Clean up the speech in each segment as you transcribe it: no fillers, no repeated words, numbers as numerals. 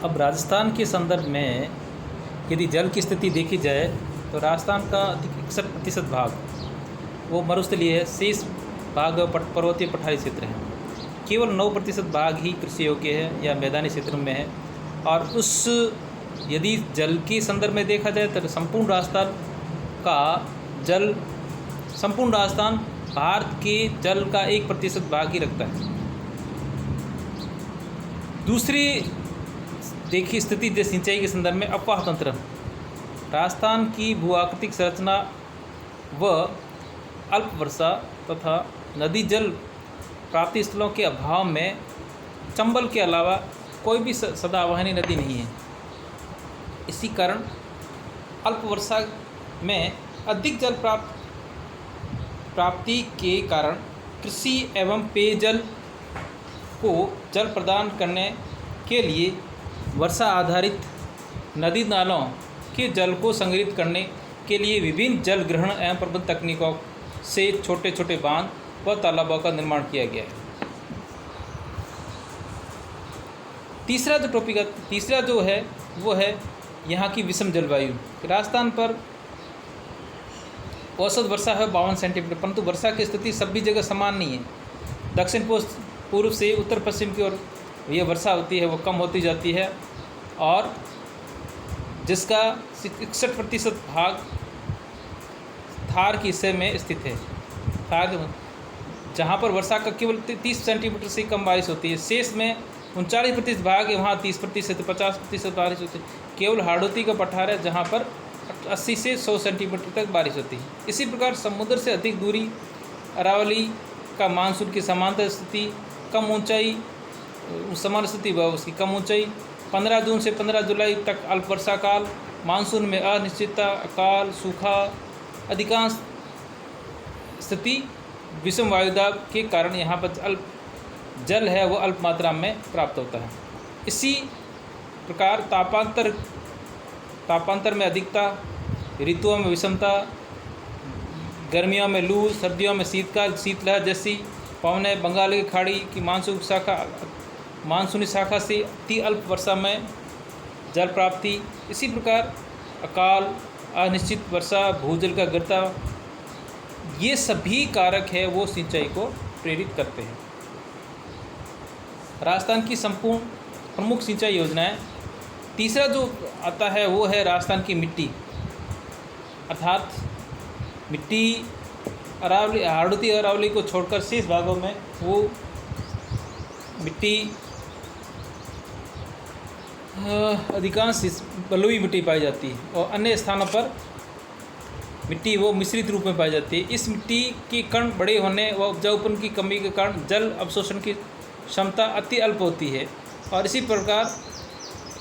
अब राजस्थान के संदर्भ में यदि जल की स्थिति देखी जाए तो राजस्थान का अधिक 61% भाग वो मरुस्थलीय है, शेष भाग पर्वतीय पठारी क्षेत्र है। केवल 9% भाग ही कृषि योग्य है या मैदानी क्षेत्र में है। और उस यदि जल के संदर्भ में देखा जाए तो संपूर्ण राजस्थान भारत के जल का 1% भाग ही रखता है। दूसरी देखिए स्थिति जो सिंचाई के संदर्भ में अपवाह तंत्र, राजस्थान की भूआकृतिक संरचना व अल्प वर्षा तथा नदी जल प्राप्ति स्थलों के अभाव में चंबल के अलावा कोई भी सदावहानी नदी नहीं है। इसी कारण अल्प वर्षा में अधिक जल प्राप्ति के कारण कृषि एवं पेयजल को जल प्रदान करने के लिए वर्षा आधारित नदी नालों के जल को संग्रहित करने के लिए विभिन्न जल ग्रहण एवं प्रबंधन तकनीकों से छोटे छोटे बांध व तालाबों का निर्माण किया गया है। तीसरा जो है वो है यहाँ की विषम जलवायु। राजस्थान पर औसत वर्षा है 52 सेंटीमीटर, परंतु वर्षा की स्थिति सभी जगह समान नहीं है। दक्षिण पूर्व से उत्तर पश्चिम की ओर यह वर्षा होती है वो कम होती जाती है, और जिसका 61% भाग थार के हिस्से में स्थित है। थार जहाँ पर वर्षा का केवल 30 सेंटीमीटर से कम बारिश होती है। शेष में 39% भाग है, वहाँ 30% 50% बारिश होती है। केवल हाड़ौती का पठार है जहाँ पर 80 से 100 सेंटीमीटर तक बारिश होती है। इसी प्रकार समुद्र से अधिक दूरी अरावली का मानसून की समांतर स्थिति, कम ऊंचाई समान स्थिति व उसकी कम ऊंचाई, 15 जून से 15 जुलाई तक अल्प वर्षा काल, मानसून में अनिश्चितता, अकाल, सूखा, अधिकांश स्थिति विषम वायुदाब के कारण यहाँ पर जल है वो अल्प मात्रा में प्राप्त होता है। इसी प्रकार तापांतर में अधिकता, ऋतुओं में विषमता, गर्मियों में लू, सर्दियों में शीतलहर जैसी पवनें, बंगाल की खाड़ी की मानसूनी शाखा से अति अल्प वर्षा में जल प्राप्ति, इसी प्रकार अकाल, अनिश्चित वर्षा, भूजल का गिरता, ये सभी कारक है वो सिंचाई को प्रेरित करते हैं। राजस्थान की संपूर्ण प्रमुख सिंचाई योजनाएं। तीसरा जो आता है वो है राजस्थान की मिट्टी, अर्थात मिट्टी हाड़ौती अरावली को छोड़कर शेष भागों में वो मिट्टी अधिकांश बलुई मिट्टी पाई जाती है, और अन्य स्थानों पर मिट्टी वो मिश्रित रूप में पाई जाती है। इस मिट्टी के कण बड़े होने व उपजाऊपन की कमी के कारण जल अवशोषण की क्षमता अति अल्प होती है, और इसी प्रकार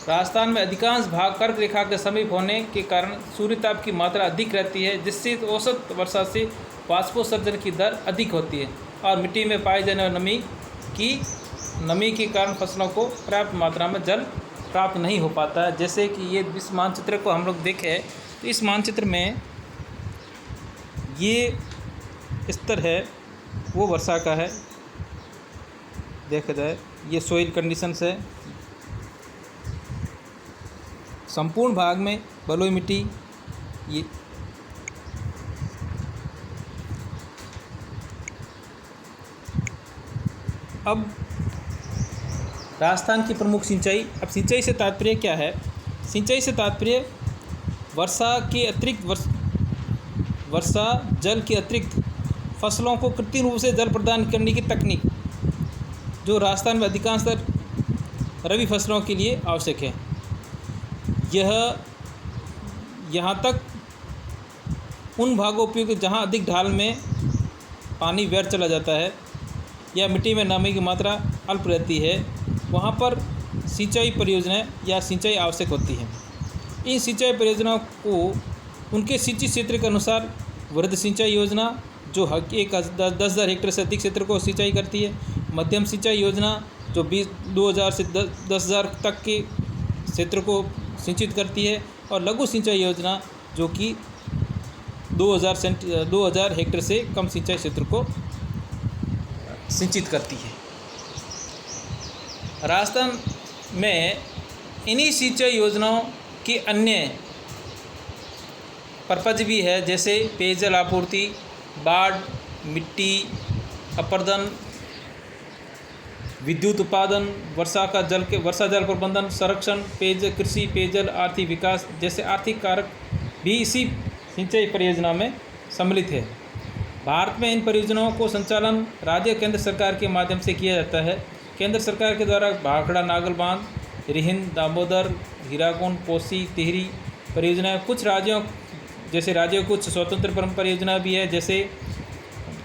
राजस्थान में अधिकांश भाग कर्क रेखा के समीप होने के कारण सूर्यताप की मात्रा अधिक रहती है, जिससे औसत वर्षा से वाष्पोत्सर्जन की दर अधिक होती है, और मिट्टी में पाए जाने वाली नमी के कारण फसलों को पर्याप्त मात्रा में जल प्राप्त नहीं हो पाता है। जैसे कि ये इस मानचित्र को हम लोग देखें तो इस मानचित्र में ये स्तर है वो वर्षा का है, देखा जाए ये सोइल कंडीशंस है। संपूर्ण भाग में बलुई मिट्टी, ये अब राजस्थान की प्रमुख सिंचाई। अब सिंचाई से तात्पर्य क्या है? सिंचाई से तात्पर्य वर्षा के अतिरिक्त वर्षा जल के अतिरिक्त फसलों को कृत्रिम रूप से जल प्रदान करने की तकनीक, जो राजस्थान में अधिकांशतः रबी फसलों के लिए आवश्यक है। यह यहाँ तक उन भागों उपयुक्त जहाँ अधिक ढाल में पानी व्यर्थ चला जाता है या मिट्टी में नमी की मात्रा अल्प रहती है, वहाँ पर सिंचाई परियोजनाएं या सिंचाई आवश्यक होती है। इन सिंचाई परियोजनाओं को उनके सिंचित क्षेत्र के अनुसार वृहद सिंचाई योजना, जो 10,000 हेक्टेयर से अधिक क्षेत्र को सिंचाई करती है, मध्यम सिंचाई योजना जो 2,000 से 10,000 तक के क्षेत्र को सिंचित करती है, और लघु सिंचाई योजना जो कि 2,000 हेक्टेयर से कम सिंचाई क्षेत्र को सिंचित करती है। राजस्थान में इन्हीं सिंचाई योजनाओं के अन्य पर्पज भी है, जैसे पेयजल आपूर्ति, बाढ़, मिट्टी अपर्दन, विद्युत उत्पादन, वर्षा जल प्रबंधन, संरक्षण, पेयजल, कृषि, पेयजल, आर्थिक विकास जैसे आर्थिक कारक भी इसी सिंचाई परियोजना में सम्मिलित है। भारत में इन परियोजनाओं को संचालन राज्य केंद्र सरकार के माध्यम से किया जाता है। केंद्र सरकार के द्वारा भाखड़ा नागल बांध, रिहिंद, दामोदर, हीराकुंड, कोसी, तिहरी परियोजनाएं कुछ राज्यों कुछ स्वतंत्र परियोजना भी है, जैसे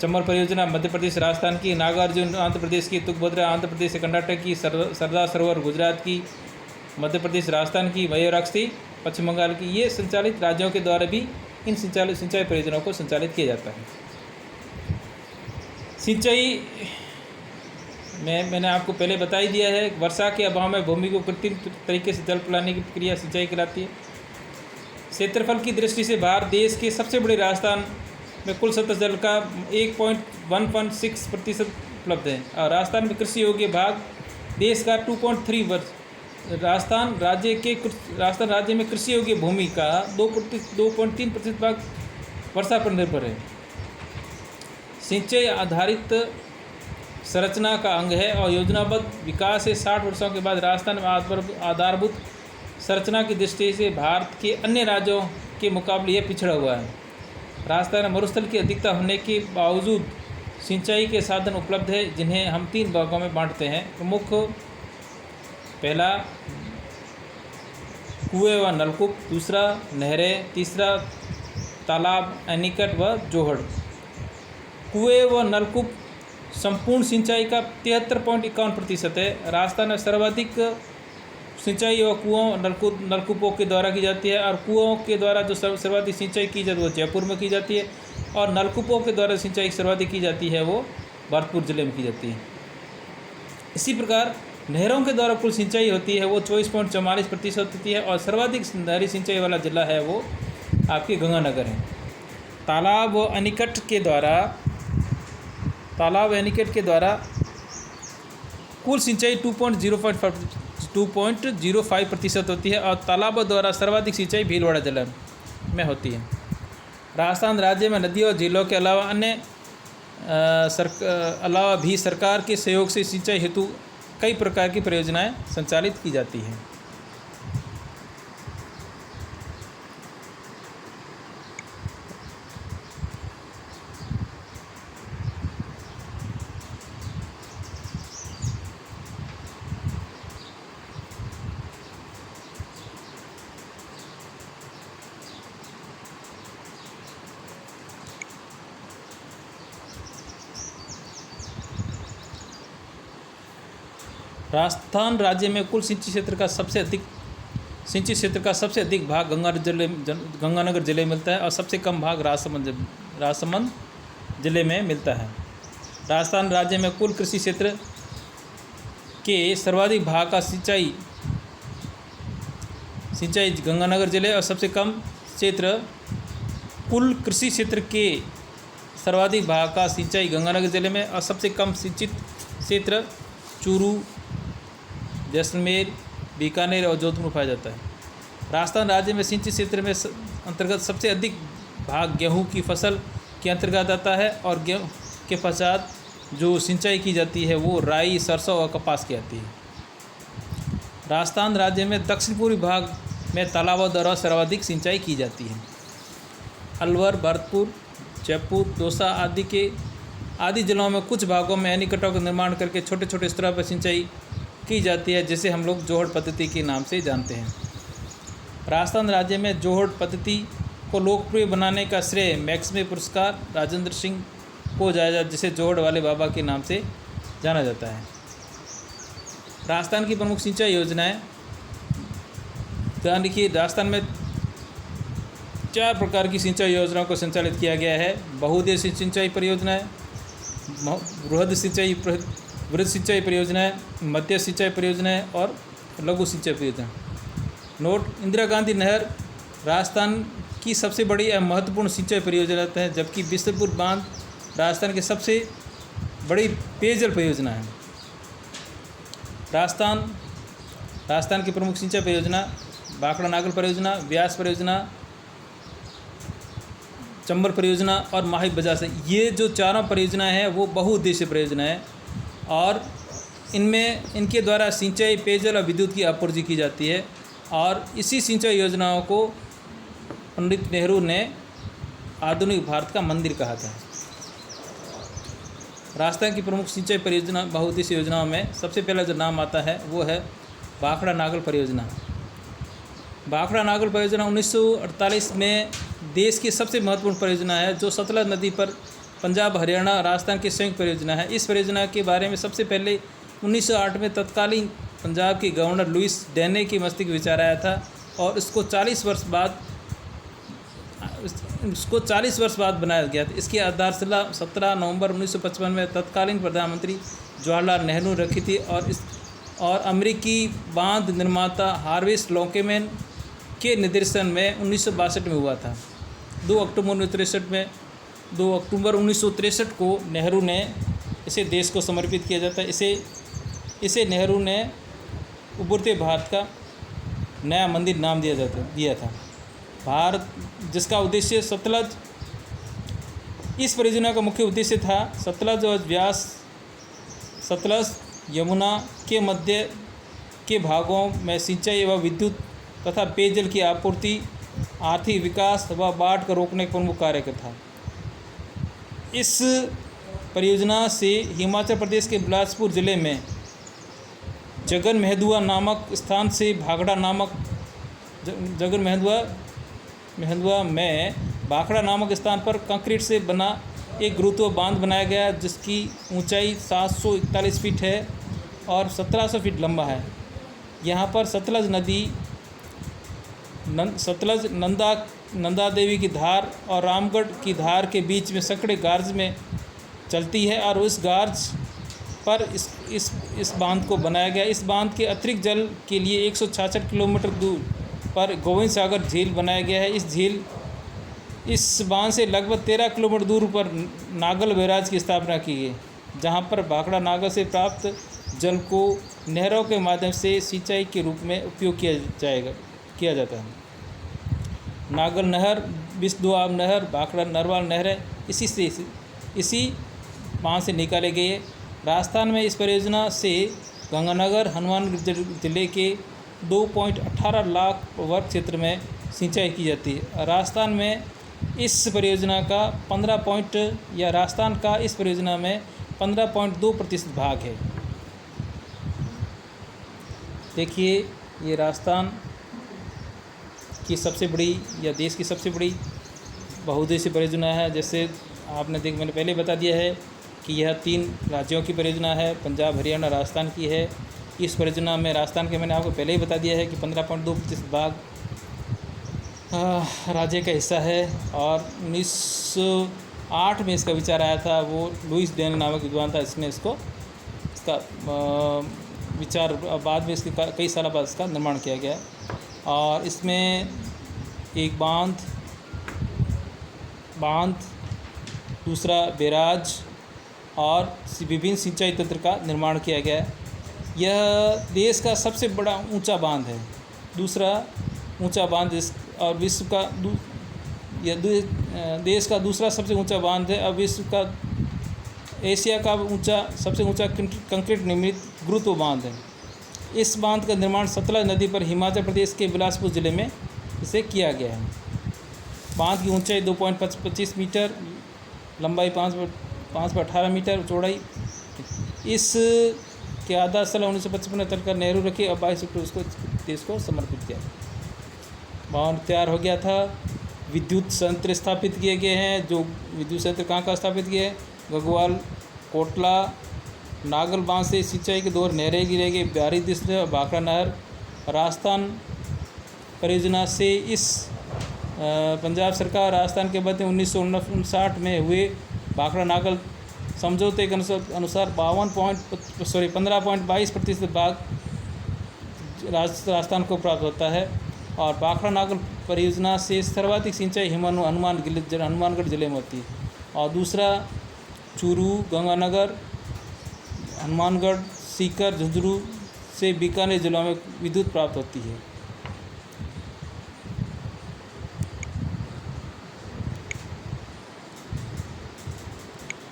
चंबल परियोजना मध्य प्रदेश राजस्थान की, नागार्जुन आंध्र प्रदेश की, तुंगभद्रा आंध्र प्रदेश कर्नाटक की, सरदार सरोवर गुजरात की, मध्य प्रदेश राजस्थान की, मयूराक्षी पश्चिम बंगाल की। ये संचालित राज्यों के द्वारा भी इन सिंचाई परियोजनाओं को संचालित किया जाता है। सिंचाई में मैंने आपको पहले बता ही दिया है, वर्षा के अभाव में भूमि को कृत्रिम तरीके से जल पिलाने की प्रक्रिया सिंचाई कहलाती है। क्षेत्रफल की दृष्टि से भारत देश के सबसे बड़े राजस्थान में कुल सतह जल का 1.1.6% उपलब्ध है और राजस्थान में कृषि योग्य भाग देश का 2.3। राजस्थान राज्य में कृषि योग्य भूमि का 2.3% भाग वर्षा पर निर्भर है। सिंचाई आधारित संरचना का अंग है और योजनाबद्ध विकास से 60 वर्षों के बाद राजस्थान में आधारभूत संरचना की दृष्टि से भारत के अन्य राज्यों के मुकाबले यह पिछड़ा हुआ है। राजस्थान में मरुस्थल की अधिकता होने के बावजूद सिंचाई के साधन उपलब्ध है, जिन्हें हम 3 भागों में बांटते हैं। प्रमुख पहला कुएं व नलकूप, दूसरा नहरें, तीसरा तालाब, एनीकट व जोहड़। कुएं व नलकूप संपूर्ण सिंचाई का 73.51% है। राजस्थान में सर्वाधिक सिंचाई व कुओं नलकूपों के द्वारा की जाती है और कुओं के द्वारा जो सर्वाधिक सिंचाई की जाती है वो जयपुर में की जाती है और नलकूपों के द्वारा सिंचाई सर्वाधिक की जाती है वो भरतपुर जिले में की जाती है। इसी प्रकार नहरों के द्वारा कुल सिंचाई होती है वो 24.44% होती है और सर्वाधिक नहरी सिंचाई वाला जिला है वो आपके गंगानगर है। तालाब व एनीकट के द्वारा कुल सिंचाई 2.05% होती है और तालाबों द्वारा सर्वाधिक सिंचाई भीलवाड़ा जिला में होती है। राजस्थान राज्य में नदियों और झीलों के अलावा भी सरकार के सहयोग से सिंचाई हेतु कई प्रकार की परियोजनाएं संचालित की जाती हैं। राजस्थान राज्य में कुल सिंचित क्षेत्र का सबसे अधिक भाग गंगानगर जिले में मिलता है और सबसे कम भाग राजसमंद जिले में मिलता है। राजस्थान राज्य में कुल कृषि क्षेत्र के सर्वाधिक भाग का सिंचाई गंगानगर जिले और सबसे कम क्षेत्र कुल कृषि क्षेत्र के सर्वाधिक भाग का सिंचाई गंगानगर जिले में और सबसे कम सिंचित क्षेत्र चूरू, जैसलमेर, बीकानेर और जोधपुर में पाया जाता है। राजस्थान राज्य में सिंचित क्षेत्र में अंतर्गत सबसे अधिक भाग गेहूं की फसल के अंतर्गत आता है और गेहूं के पश्चात जो सिंचाई की जाती है वो राई, सरसों और कपास की आती है। राजस्थान राज्य में दक्षिण पूर्वी भाग में तालाबों द्वारा सर्वाधिक सिंचाई की जाती है। अलवर, भरतपुर, जयपुर, दौसा आदि जिलों में कुछ भागों में एनीकटों का निर्माण करके छोटे छोटे स्तरों पर सिंचाई की जाती है, जिसे हम लोग जोहड़ पद्धति के नाम से जानते हैं। राजस्थान राज्य में जोहड़ पद्धति को लोकप्रिय बनाने का श्रेय मैक्समे पुरस्कार राजेंद्र सिंह को जाया, जिसे जोहड़ वाले बाबा के नाम से जाना जाता है। राजस्थान की प्रमुख सिंचाई योजनाएं ध्यान लिखिए। राजस्थान में 4 प्रकार की सिंचाई योजनाओं को संचालित किया गया है। बहुउद्देशीय सिंचाई परियोजनाएं, वृहद सिंचाई परियोजनाएं, मध्य सिंचाई परियोजनाएं और लघु सिंचाई परियोजना। नोट: इंदिरा गांधी नहर राजस्थान की सबसे बड़ी और महत्वपूर्ण सिंचाई परियोजना है, जबकि बिस्तरपुर बांध राजस्थान की सबसे बड़ी पेयजल परियोजना है। राजस्थान की प्रमुख सिंचाई परियोजना भाखड़ा नागल परियोजना, व्यास परियोजना, चंबल परियोजना और माही बजाज है। ये जो चारों परियोजना है वो बहुउद्देशीय परियोजना है और इनमें इनके द्वारा सिंचाई, पेयजल और विद्युत की आपूर्ति की जाती है। और इसी सिंचाई योजनाओं को पंडित नेहरू ने आधुनिक भारत का मंदिर कहा था। राजस्थान की प्रमुख सिंचाई परियोजना बहुउद्देशीय योजनाओं में सबसे पहला जो नाम आता है वो है भाखड़ा नागल परियोजना। भाखड़ा नागल परियोजना 1948 में देश की सबसे महत्वपूर्ण परियोजना है, जो सतलज नदी पर पंजाब, हरियाणा, राजस्थान की संयुक्त परियोजना है। इस परियोजना के बारे में सबसे पहले 1908 में तत्कालीन पंजाब के गवर्नर लुइस डेने के मस्तिष्क में विचार आया था और उसको 40 वर्ष बाद बनाया गया था। इसकी आधारशिला 17 नवंबर 1955 में तत्कालीन प्रधानमंत्री जवाहरलाल नेहरू ने रखी थी और अमेरिकी बांध निर्माता हार्वेस्ट लॉन्केमैन के निर्देशन में 1962 में हुआ था। 2 अक्टूबर 1963 को नेहरू ने इसे देश को समर्पित किया जाता है। इसे नेहरू ने उभरते भारत का नया मंदिर नाम दिया था भारत, जिसका उद्देश्य सतलज, इस परियोजना का मुख्य उद्देश्य था सतलज और व्यास, सतलज यमुना के मध्य के भागों में सिंचाई एवं विद्युत तथा पेयजल की आपूर्ति, आर्थिक विकास व बाढ़ को रोकने का प्रमुख कार्य था। इस परियोजना से हिमाचल प्रदेश के बिलासपुर जिले में जगन महदुआ नामक स्थान से भाखड़ा नामक महदुआ में भाखड़ा नामक स्थान पर कंक्रीट से बना एक गुरुत्व बांध बनाया गया, जिसकी ऊंचाई 741 फीट है और 1700 फीट लंबा है। यहाँ पर सतलज नंदा देवी की धार और रामगढ़ की धार के बीच में सकड़े गार्ज में चलती है और उस गार्ज पर इस बांध को बनाया गया। इस बांध के अतिरिक्त जल के लिए 166 किलोमीटर दूर पर गोविंद सागर झील बनाया गया है। इस बांध से लगभग 13 किलोमीटर दूर पर नागल बैराज की स्थापना की गई, जहां पर भाखड़ा नागल से प्राप्त जल को नहरों के माध्यम से सिंचाई के रूप में उपयोग किया जाता है। नागल नहर, बिस्दुआब नहर, भाखड़ा नरवाल नहरें इसी बांध से निकाले गए। राजस्थान में इस परियोजना से गंगानगर, हनुमानगढ़ जिले के 2.18 लाख वर्ग क्षेत्र में सिंचाई की जाती है। राजस्थान में इस परियोजना का 15.2% भाग है। देखिए, ये राजस्थान की सबसे बड़ी या देश की सबसे बड़ी बहुउद्देशीय परियोजना है। जैसे मैंने पहले बता दिया है कि यह 3 राज्यों की परियोजना है, पंजाब, हरियाणा, राजस्थान की है। इस परियोजना में राजस्थान के मैंने आपको पहले ही बता दिया है कि 15.2% भाग राज्य का हिस्सा है। और 1908 में इसका विचार आया था, वो लुइस डेन नामक विद्वान था, इसका विचार बाद में इसके कई साल बाद इसका निर्माण किया गया। और इसमें एक बांध, दूसरा बैराज और विभिन्न सिंचाई तंत्र का निर्माण किया गया है। यह देश का सबसे बड़ा ऊंचा बांध है, दूसरा ऊंचा बांध और विश्व का देश का दूसरा सबसे ऊंचा बांध है। और विश्व का एशिया का सबसे ऊंचा कंक्रीट निर्मित गुरुत्व बांध है। इस बांध का निर्माण सतलज नदी पर हिमाचल प्रदेश के बिलासपुर जिले में इसे किया गया है। बांध की ऊंचाई 2.25 मीटर, लंबाई 5.18 मीटर, चौड़ाई। इस के आधारशिला 1955 का नेहरू रखी और 22 अक्टूबर उसको देश को समर्पित किया। बांध तैयार हो गया था। विद्युत संयंत्र स्थापित किए गए हैं। जो विद्युत संयंत्र कहाँ स्थापित किए हैं? गगवाल, कोटला, नागल बांध से सिंचाई के 2 नहरें गिरेगी, बिहारी दिशा और भाखड़ा नहर। राजस्थान परियोजना से इस पंजाब सरकार राजस्थान के मध्य 1959 में हुए भाखड़ा नागल समझौते के अनुसार 15.22% भाग राजस्थान को प्राप्त होता है। और भाखड़ा नागल परियोजना से सर्वाधिक सिंचाई हनुमानगढ़ जिले में होती है। और दूसरा चूरू, गंगानगर, हनुमानगढ़, सीकर, झुंझुनू, से बीकानेर जिलों में विद्युत प्राप्त होती है।